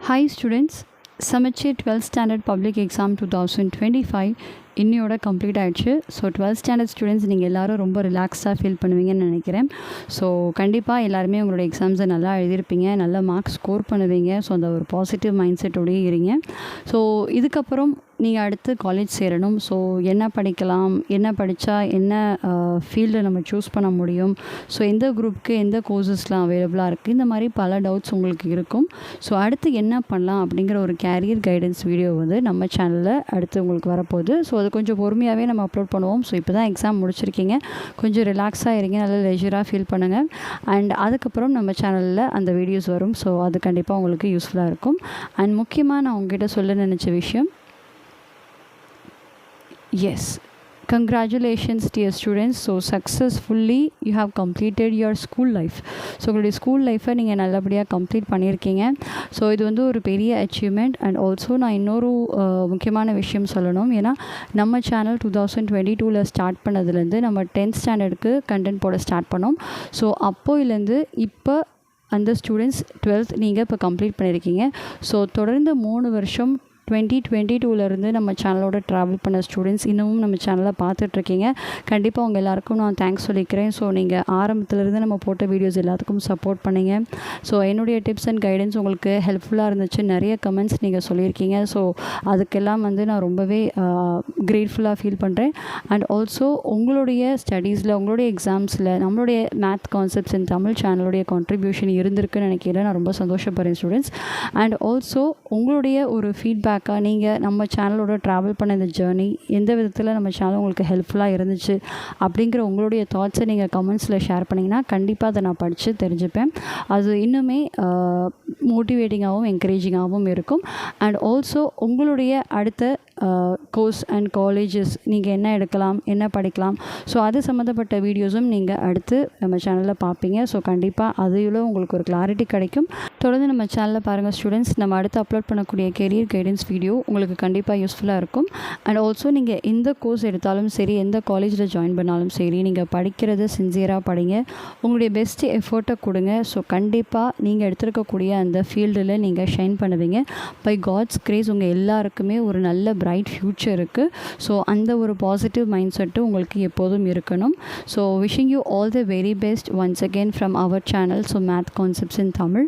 Hi students, Samachi 12th Standard Public Exam 2025 இன்னையோட complete ஆகிடுச்சு. So 12th standard students நீங்கள் எல்லோரும் ரொம்ப ரிலாக்ஸாக ஃபீல் பண்ணுவீங்கன்னு நினைக்கிறேன். ஸோ கண்டிப்பாக எல்லாருமே உங்களோட எக்ஸாம்ஸை நல்லா எழுதியிருப்பீங்க, நல்ல மார்க்ஸ் ஸ்கோர் பண்ணுவீங்க. ஸோ அந்த ஒரு பாசிட்டிவ் மைண்ட் செட்டோடயே இருங்க. ஸோ இதுக்கப்புறம் நீங்கள் அடுத்து காலேஜ் சேரணும். ஸோ என்ன படிக்கலாம், என்ன படித்தா என்ன ஃபீல்டை நம்ம சூஸ் பண்ண முடியும், ஸோ எந்த குரூப்புக்கு எந்த கோர்சஸ்லாம் அவைலபிளாக இருக்குது, இந்த மாதிரி பல டவுட்ஸ் உங்களுக்கு இருக்கும். ஸோ அடுத்து என்ன பண்ணலாம் அப்படிங்கிற ஒரு கேரியர் கைடன்ஸ் வீடியோ வந்து நம்ம சேனலில் அடுத்து உங்களுக்கு வரப்போகுது. ஸோ அது கொஞ்சம் பொறுமையாகவே நம்ம அப்லோட் பண்ணுவோம். ஸோ இப்போ தான் எக்ஸாம் முடிச்சிருக்கீங்க, கொஞ்சம் ரிலாக்ஸாக இருங்க, நல்லா லெஜராக ஃபீல் பண்ணுங்கள். அண்ட் அதுக்கப்புறம் நம்ம சேனலில் அந்த வீடியோஸ் வரும். ஸோ அது கண்டிப்பாக உங்களுக்கு யூஸ்ஃபுல்லாக இருக்கும். அண்ட் முக்கியமாக நான் உங்ககிட்ட சொல்ல நினச்ச விஷயம், yes, congratulations dear students. So successfully you have completed your school life. So உங்களுடைய ஸ்கூல் லைஃப்பை நீங்கள் நல்லபடியாக கம்ப்ளீட் பண்ணியிருக்கீங்க. ஸோ இது வந்து ஒரு பெரிய அச்சீவ்மெண்ட். அண்ட் ஆல்சோ நான் இன்னொரு முக்கியமான விஷயம் சொல்லணும். ஏன்னா நம்ம சேனல் 2022 ஸ்டார்ட் பண்ணதுலேருந்து நம்ம 10th ஸ்டாண்டர்டுக்கு கண்டென்ட் போட ஸ்டார்ட் பண்ணோம். ஸோ அப்போயிலேருந்து இப்போ அந்த ஸ்டூடெண்ட்ஸ் 12th நீங்கள் இப்போ கம்ப்ளீட் பண்ணியிருக்கீங்க. ஸோ தொடர்ந்து 3 வருஷம் 2022 நம்ம சேனலோட ட்ராவல் பண்ண ஸ்டூடெண்ட்ஸ் இன்னமும் நம்ம சேனலை பார்த்துட்ருக்கீங்க. கண்டிப்பாக உங்கள் எல்லாருக்கும் நான் தேங்க்ஸ் சொல்லிக்கிறேன். ஸோ நீங்கள் ஆரம்பத்துலேருந்து நம்ம போட்ட வீடியோஸ் எல்லாத்துக்கும் சப்போர்ட் பண்ணிங்க. ஸோ என்னுடைய டிப்ஸ் அண்ட் கைடன்ஸ் உங்களுக்கு ஹெல்ப்ஃபுல்லாக இருந்துச்சு. நிறைய கமெண்ட்ஸ் நீங்கள் சொல்லியிருக்கீங்க. ஸோ அதுக்கெல்லாம் வந்து நான் ரொம்பவே கிரேட்ஃபுல்லாக ஃபீல் பண்ணுறேன். அண்ட் ஆல்சோ உங்களுடைய ஸ்டடீஸில், உங்களுடைய எக்ஸாம்ஸில் நம்மளுடைய மேத் கான்செப்ட்ஸ் இன் தமிழ் சேனலுடைய கான்ட்ரிபியூஷன் இருந்திருக்குன்னு நினைக்கிறேன். நான் ரொம்ப சந்தோஷப்படுறேன் ஸ்டூடெண்ட்ஸ். அண்ட் ஆல்சோ உங்களுடைய ஒரு ஃபீட்பேக், நீங்கள் நம்ம சேனலோட ட்ராவல் பண்ண இந்த ஜேர்னி எந்த விதத்தில் நம்ம சேனல் உங்களுக்கு ஹெல்ப்ஃபுல்லாக இருந்துச்சு அப்படிங்கிற உங்களுடைய தாட்ஸை நீங்கள் கமெண்ட்ஸில் ஷேர் பண்ணிங்கன்னா கண்டிப்பாக அதை நான் படித்து தெரிஞ்சுப்பேன். அது இன்னுமே மோட்டிவேட்டிங்காகவும் என்கரேஜிங்காகவும் இருக்கும். அண்ட் ஆல்சோ உங்களுடைய அடுத்த கோர்ஸ் அண்ட் காலேஜஸ் நீங்கள் என்ன எடுக்கலாம், என்ன படிக்கலாம், ஸோ அது சம்மந்தப்பட்ட வீடியோஸும் நீங்கள் அடுத்து நம்ம சேனலில் பார்ப்பீங்க. ஸோ கண்டிப்பாக அதில் உங்களுக்கு ஒரு கிளாரிட்டி கிடைக்கும். தொடர்ந்து நம்ம சேனலில் பாருங்கள் ஸ்டூடெண்ட்ஸ். நம்ம அடுத்து அப்லோட் பண்ணக்கூடிய கெரியர் கைடன்ஸ் வீடியோ உங்களுக்கு கண்டிப்பாக யூஸ்ஃபுல்லாக இருக்கும். அண்ட் ஆல்சோ நீங்கள் எந்த கோர்ஸ் எடுத்தாலும் சரி, எந்த காலேஜில் ஜாயின் பண்ணாலும் சரி, நீங்கள் படிக்கிறத சின்சியராக படிங்க, உங்களுடைய பெஸ்ட் எஃபர்ட்டை கொடுங்க. ஸோ கண்டிப்பாக நீங்கள் எடுத்துருக்கக்கூடிய அந்த ஃபீல்டில் நீங்கள் ஷைன் பண்ணுவீங்க. பை காட்ஸ் கிரேஸ் உங்கள் எல்லாருக்குமே ஒரு நல்ல பிரைட் ஃப்யூச்சர் இருக்குது. ஸோ அந்த ஒரு பாசிட்டிவ் மைண்ட் செட்டு உங்களுக்கு எப்போதும் இருக்கணும். So wishing you all the very best once again from our channel. So math concepts in Tamil.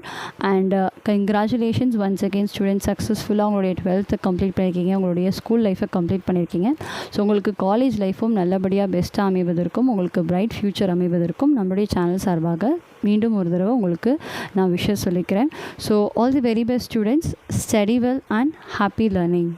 And congratulations once again student. சக்ஸஸ்ஃபுல்லாக உங்களுடைய 12th கம்ப்ளீட் பண்ணியிருக்கீங்க, உங்களுடைய ஸ்கூல் லைஃப்பை கம்ப்ளீட் பண்ணியிருக்கீங்க. ஸோ உங்களுக்கு காலேஜ் லைஃப்பும் நல்லபடியாக பெஸ்ட்டாக அமைவதற்கும், உங்களுக்கு பிரைட் ஃப்யூச்சர் அமைவதற்கும் நம்மளுடைய சேனல் சார்பாக மீண்டும் ஒரு தடவை உங்களுக்கு நான் விஷயம் சொல்லிக்கிறேன். So all the very best students. Study well and happy learning.